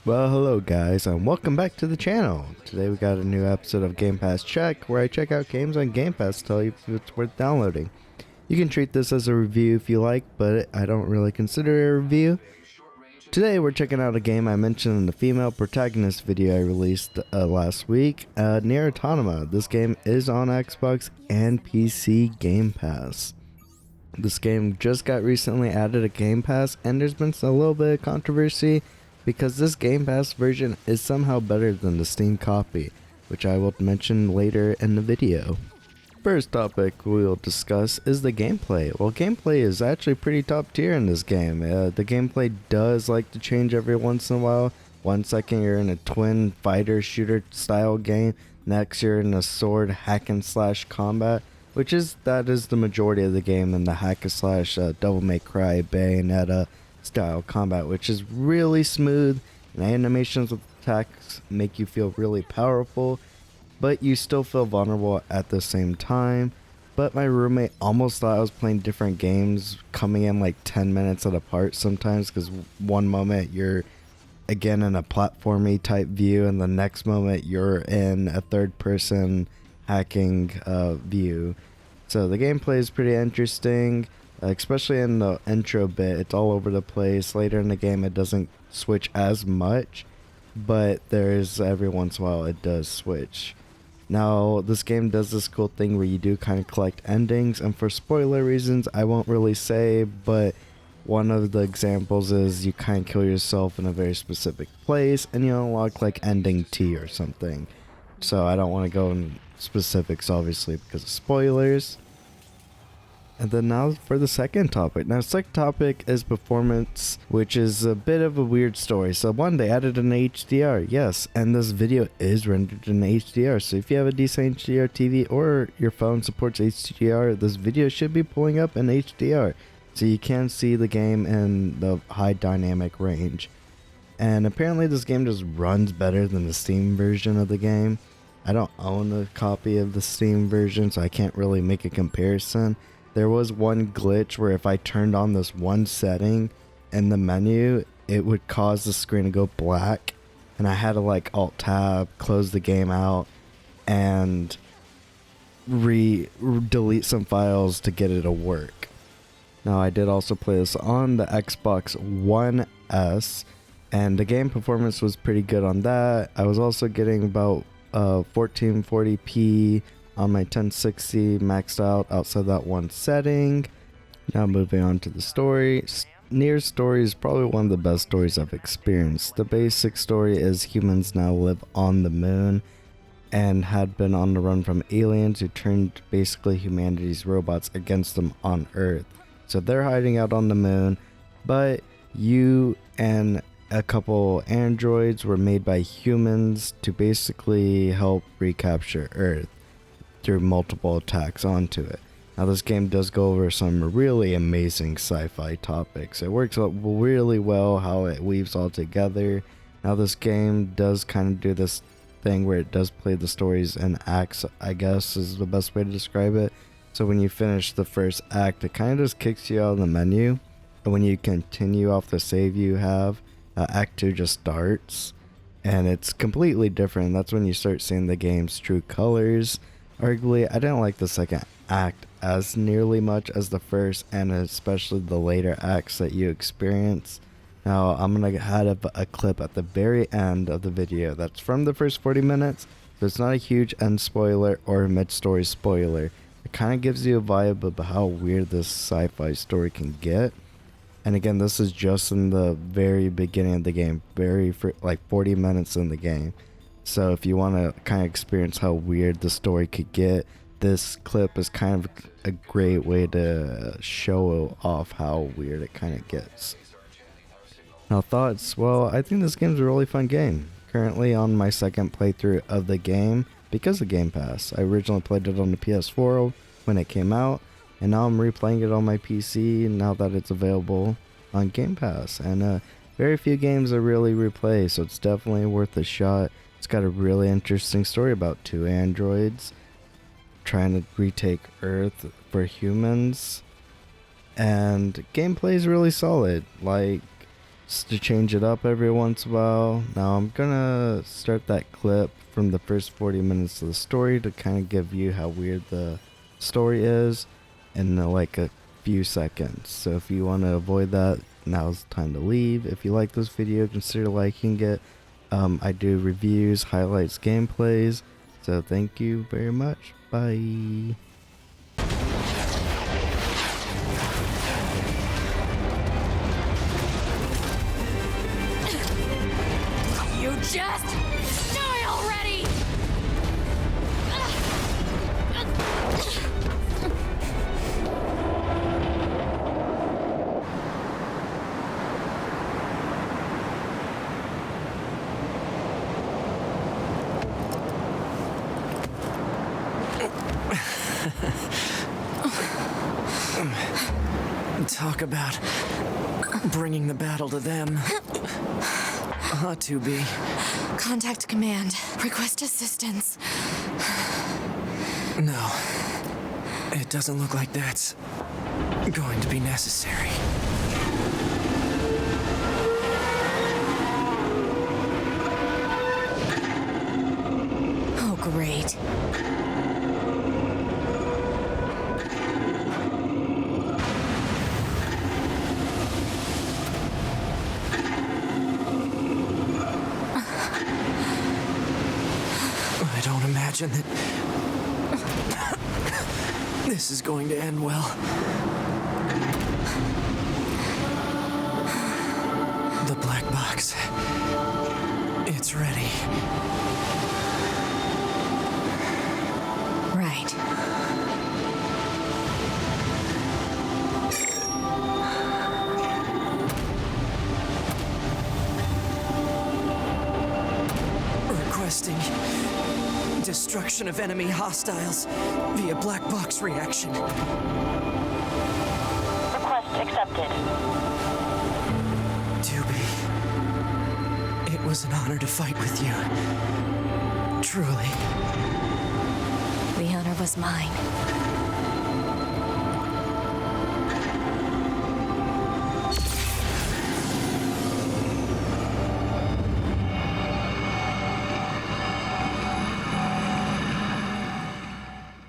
Well, hello guys, and welcome back to the channel. Today we got a new episode of Gamepass Check, where I check out games on Gamepass to tell you if it's worth downloading. You can treat this as a review if you like, but I don't really consider it a review. Today we're checking out a game I mentioned in the female protagonist video I released last week, Nier Automata. This game is on Xbox and PC Game Pass. This game just got recently added to Game Pass, and there's been a little bit of controversy because this Game Pass version is somehow better than the Steam copy, which I will mention later in the video. First topic we will discuss is the gameplay. Well, gameplay is actually pretty top tier in this game. The gameplay does like to change every once in a while. 1 second you're in a twin fighter shooter style game, next you're in a sword hack and slash combat, that is the majority of the game in the hack and slash Devil May Cry Bayonetta style combat, which is really smooth, and animations with attacks make you feel really powerful, but you still feel vulnerable at the same time. But my roommate almost thought I was playing different games, coming in like 10 minutes at apart sometimes, because one moment you're again in a platformy type view, and the next moment you're in a third person hacking view. So the gameplay is pretty interesting, especially in the intro bit. It's all over the place. Later in the game it doesn't switch as much, but there's every once in a while it does switch. Now this game does this cool thing where you do kind of collect endings, and for spoiler reasons I won't really say, but one of the examples is you kind of kill yourself in a very specific place and you unlock like ending T or something. So I don't want to go in specifics obviously because of spoilers. And then now for the second topic. Now, second topic is performance, which is a bit of a weird story. So one, they added an HDR, yes, and this video is rendered in HDR. So if you have a decent HDR TV or your phone supports HDR, this video should be pulling up in HDR. So you can see the game in the high dynamic range. And apparently this game just runs better than the Steam version of the game. I don't own a copy of the Steam version, so I can't really make a comparison. There was one glitch where if I turned on this one setting in the menu, it would cause the screen to go black, and I had to like alt tab, close the game out, and delete some files to get it to work. Now I did also play this on the Xbox One S, and the game performance was pretty good on that. I was also getting about 1440p on my 1060 maxed out outside that one setting. Now moving on to the story. Nier's story is probably one of the best stories I've experienced. The basic story is humans now live on the moon and had been on the run from aliens who turned basically humanity's robots against them on Earth. So they're hiding out on the moon, but you and a couple androids were made by humans to basically help recapture Earth through multiple attacks onto it. Now this game does go over some really amazing sci-fi topics. It works out really well how it weaves all together. Now this game does kind of do this thing where it does play the stories in acts, I guess is the best way to describe it. So when you finish the first act, it kind of just kicks you out of the menu, and when you continue off the save you have, Act 2 just starts, and it's completely different. That's when you start seeing the game's true colors. Arguably, I didn't like the second act as nearly much as the first, and especially the later acts that you experience. Now, I'm going to add a clip at the very end of the video that's from the first 40 minutes, so it's not a huge end spoiler or a mid-story spoiler. It kind of gives you a vibe of how weird this sci-fi story can get. And again, this is just in the very beginning of the game, like 40 minutes in the game. So if you want to kind of experience how weird the story could get, this clip is kind of a great way to show off how weird it kind of gets. Now thoughts? Well, I think this game's a really fun game. Currently on my second playthrough of the game because of Game Pass. I originally played it on the PS4 when it came out, and now I'm replaying it on my PC now that it's available on Game Pass. And very few games are really replay, so it's definitely worth a shot. It's got a really interesting story about two androids trying to retake Earth for humans, and gameplay is really solid. Like, to change it up every once in a while. Now I'm gonna start that clip from the first 40 minutes of the story to kind of give you how weird the story is in like a few seconds. So if you want to avoid that, now's the time to leave. If you like this video, consider liking it. I do reviews, highlights, gameplays. So thank you very much. Bye. You just die already! Talk about bringing the battle to them. Ought to be. Contact command. Request assistance. No. It doesn't look like that's going to be necessary. Oh, great. I don't imagine that this is going to end well. The black box. It's ready. Right. Requesting destruction of enemy hostiles via black box reaction. Request accepted. Doobie, it was an honor to fight with you. Truly. The honor was mine.